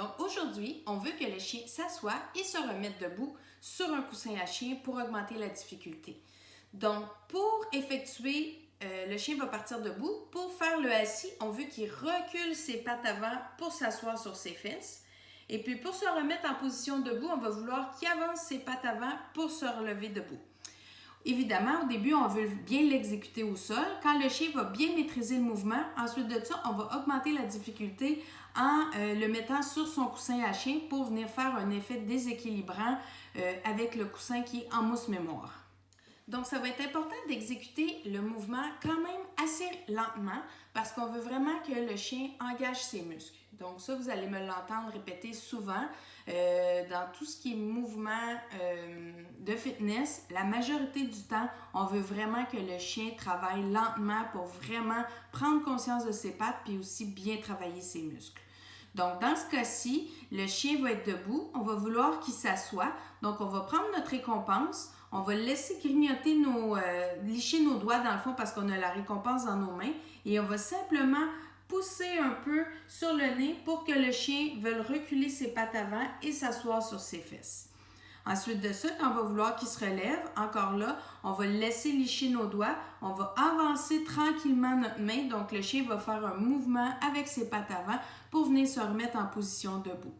Donc aujourd'hui, on veut que le chien s'assoie et se remette debout sur un coussin à chien pour augmenter la difficulté. Donc pour effectuer, le chien va partir debout. Pour faire le assis, on veut qu'il recule ses pattes avant pour s'asseoir sur ses fesses. Et puis pour se remettre en position debout, on va vouloir qu'il avance ses pattes avant pour se relever debout. Évidemment, au début, on veut bien l'exécuter au sol. Quand le chien va bien maîtriser le mouvement, ensuite de ça, on va augmenter la difficulté en le mettant sur son coussin à chien pour venir faire un effet déséquilibrant avec le coussin qui est en mousse mémoire. Donc, ça va être important d'exécuter le mouvement quand même assez lentement parce qu'on veut vraiment que le chien engage ses muscles. Donc ça, vous allez me l'entendre répéter souvent. Dans tout ce qui est mouvement de fitness, la majorité du temps, on veut vraiment que le chien travaille lentement pour vraiment prendre conscience de ses pattes puis aussi bien travailler ses muscles. Donc, dans ce cas-ci, le chien va être debout. On va vouloir qu'il s'assoie. Donc, on va prendre notre récompense. On va laisser grignoter licher nos doigts dans le fond parce qu'on a la récompense dans nos mains. Et on va simplement pousser un peu sur le nez pour que le chien veuille reculer ses pattes avant et s'asseoir sur ses fesses. Ensuite de ça, quand on va vouloir qu'il se relève, encore là, on va laisser licher nos doigts. On va avancer tranquillement notre main. Donc, le chien va faire un mouvement avec ses pattes avant pour venir se remettre en position debout.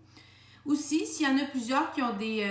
Aussi, s'il y en a plusieurs qui ont des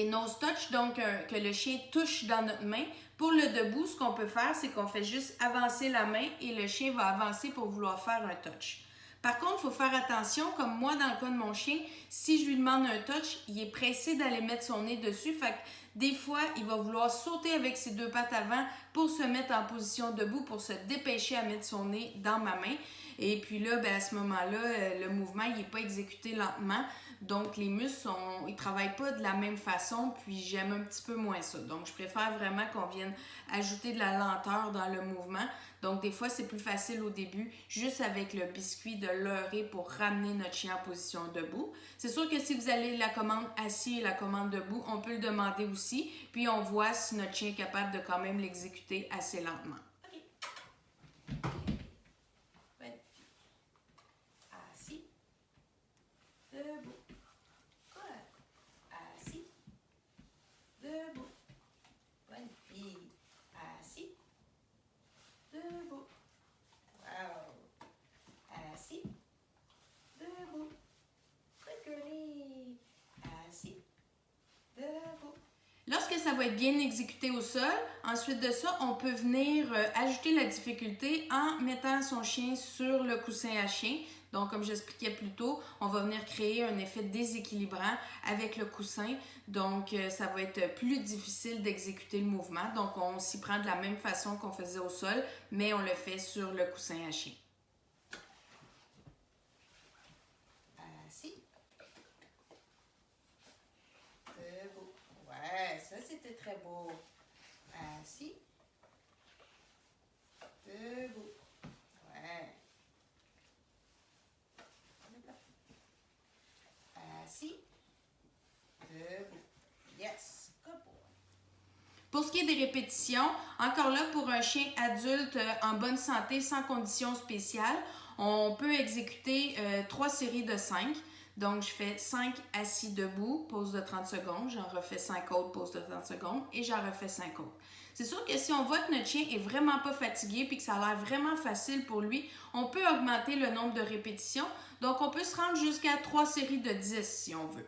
nose touch, donc que le chien touche dans notre main, pour le debout, ce qu'on peut faire, c'est qu'on fait juste avancer la main et le chien va avancer pour vouloir faire un touch. Par contre, il faut faire attention, comme moi dans le cas de mon chien, si je lui demande un touch, il est pressé d'aller mettre son nez dessus, fait que des fois, il va vouloir sauter avec ses deux pattes avant pour se mettre en position debout, pour se dépêcher à mettre son nez dans ma main. Et puis là, à ce moment-là, le mouvement n'est pas exécuté lentement. Donc, les muscles, ils ne travaillent pas de la même façon, puis j'aime un petit peu moins ça. Donc, je préfère vraiment qu'on vienne ajouter de la lenteur dans le mouvement. Donc, des fois, c'est plus facile au début, juste avec le biscuit, de leurrer pour ramener notre chien en position debout. C'est sûr que si vous allez la commande assis et la commande debout, on peut le demander aussi, puis on voit si notre chien est capable de quand même l'exécuter assez lentement. Assis, debout. Assis, debout. Bonne fille. Assis, debout. Wow. Assis, debout. Good girlie. Assis, debout. Lorsque ça va être bien exécuté au sol, ensuite de ça, on peut venir ajouter la difficulté en mettant son chien sur le coussin à chien. Donc, comme j'expliquais plus tôt, on va venir créer un effet déséquilibrant avec le coussin. Donc, ça va être plus difficile d'exécuter le mouvement. Donc, on s'y prend de la même façon qu'on faisait au sol, mais on le fait sur le coussin à chien. Assis. Debout. Ouais, ça c'était très beau. Assis. Debout. Ouais. Assis. Debout. Yes. Good boy. Pour ce qui est des répétitions, encore là, pour un chien adulte en bonne santé, sans conditions spéciales, on peut exécuter 3 séries de 5. Donc, je fais 5 assis debout, pause de 30 secondes, j'en refais 5 autres, pause de 30 secondes, et j'en refais 5 autres. C'est sûr que si on voit que notre chien est vraiment pas fatigué puis que ça a l'air vraiment facile pour lui, on peut augmenter le nombre de répétitions. Donc, on peut se rendre jusqu'à 3 séries de 10 si on veut.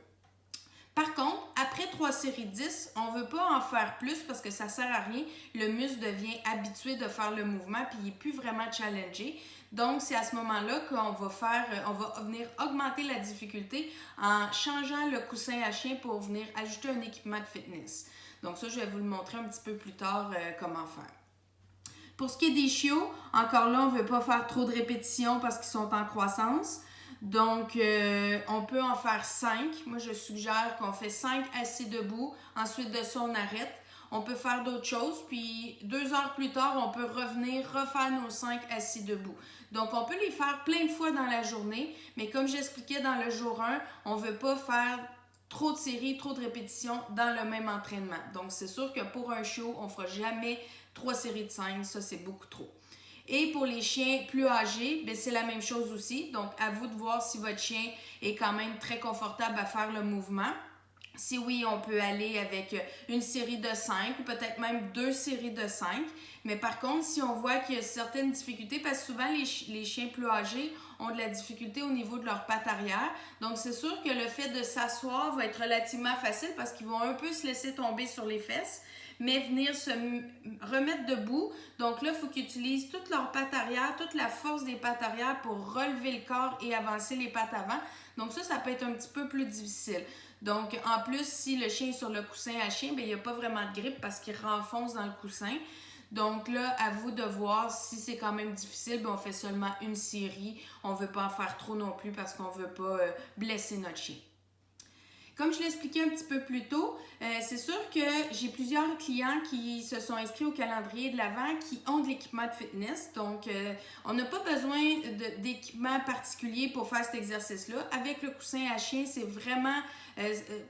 Par contre, après 3 séries de 10, on ne veut pas en faire plus parce que ça ne sert à rien. Le muscle devient habitué de faire le mouvement puis il n'est plus vraiment challengé. Donc, c'est à ce moment-là qu'on va venir augmenter la difficulté en changeant le coussin à chien pour venir ajouter un équipement de fitness. Donc ça, je vais vous le montrer un petit peu plus tard comment faire. Pour ce qui est des chiots, encore là, on ne veut pas faire trop de répétitions parce qu'ils sont en croissance. Donc, on peut en faire 5. Moi, je suggère qu'on fait 5 assis debout. Ensuite de ça, on arrête. On peut faire d'autres choses. Puis, 2 heures plus tard, on peut revenir refaire nos 5 assis debout. Donc, on peut les faire plein de fois dans la journée. Mais comme j'expliquais dans le jour 1, on ne veut pas faire trop de séries, trop de répétitions dans le même entraînement. Donc, c'est sûr que pour un chiot, on ne fera jamais 3 séries de 5. Ça, c'est beaucoup trop. Et pour les chiens plus âgés, ben, c'est la même chose aussi. Donc, à vous de voir si votre chien est quand même très confortable à faire le mouvement. Si oui, on peut aller avec une série de 5 ou peut-être même 2 séries de 5. Mais par contre, si on voit qu'il y a certaines difficultés, parce que souvent les chiens plus âgés ont de la difficulté au niveau de leur patte arrière. Donc, c'est sûr que le fait de s'asseoir va être relativement facile parce qu'ils vont un peu se laisser tomber sur les fesses, mais venir se remettre debout. Donc là, il faut qu'ils utilisent toute leur patte arrière, toute la force des pattes arrière pour relever le corps et avancer les pattes avant. Donc ça peut être un petit peu plus difficile. Donc, en plus, si le chien est sur le coussin à chien, bien, il n'y a pas vraiment de grippe parce qu'il renfonce dans le coussin. Donc là, à vous de voir si c'est quand même difficile. Bien, on fait seulement une série. On ne veut pas en faire trop non plus parce qu'on ne veut pas blesser notre chien. Comme je l'expliquais un petit peu plus tôt, c'est sûr que j'ai plusieurs clients qui se sont inscrits au calendrier de l'Avent qui ont de l'équipement de fitness. Donc, on n'a pas besoin d'équipement particulier pour faire cet exercice-là. Avec le coussin à chien, c'est vraiment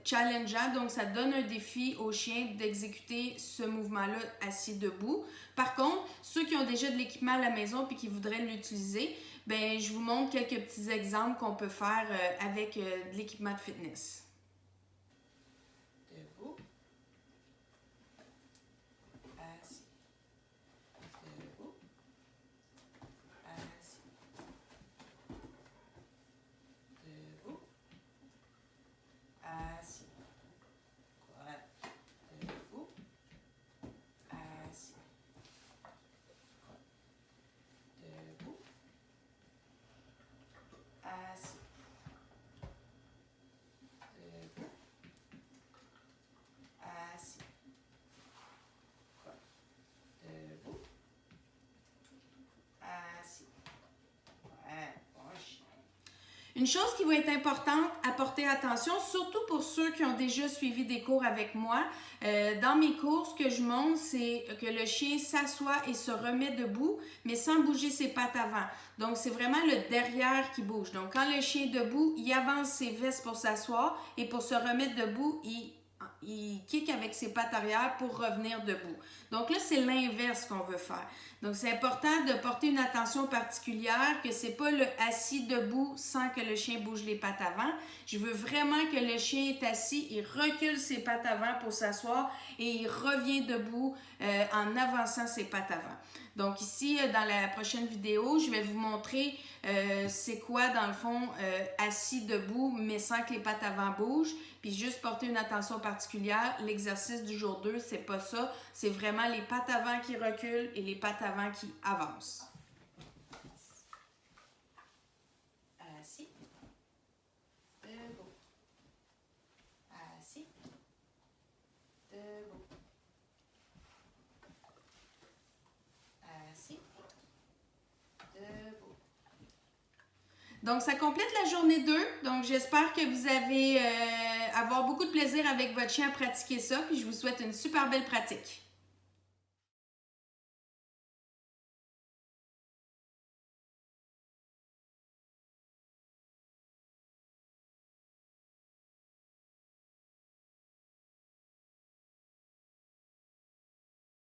challengeant. Donc, ça donne un défi au chien d'exécuter ce mouvement-là assis debout. Par contre, ceux qui ont déjà de l'équipement à la maison et qui voudraient l'utiliser, ben, je vous montre quelques petits exemples qu'on peut faire avec de l'équipement de fitness. Debout, assis, debout, assis, debout, assis, voilà, debout, assis, debout, assis, debout, assis, debout, assis. Ouais, bon chien. Une chose qui va être importante à porter attention, surtout pour ceux qui ont déjà suivi des cours avec moi, dans mes cours, ce que je montre, c'est que le chien s'assoit et se remet debout, mais sans bouger ses pattes avant. Donc, c'est vraiment le derrière qui bouge. Donc, quand le chien est debout, il avance ses vestes pour s'asseoir et pour se remettre debout, il kick avec ses pattes arrière pour revenir debout. Donc là, c'est l'inverse qu'on veut faire. Donc, c'est important de porter une attention particulière que c'est pas le assis debout sans que le chien bouge les pattes avant. Je veux vraiment que le chien est assis, il recule ses pattes avant pour s'asseoir et il revient debout en avançant ses pattes avant. Donc ici, dans la prochaine vidéo, je vais vous montrer c'est quoi, dans le fond, assis debout, mais sans que les pattes avant bougent. Puis juste porter une attention particulière. L'exercice du jour 2, c'est pas ça. C'est vraiment les pattes avant qui reculent et les pattes avant qui avancent. Assis, debout, assis, debout, assis, debout. Donc, ça complète la journée 2. Donc, j'espère que vous avez avoir beaucoup de plaisir avec votre chien à pratiquer ça. Puis, je vous souhaite une super belle pratique.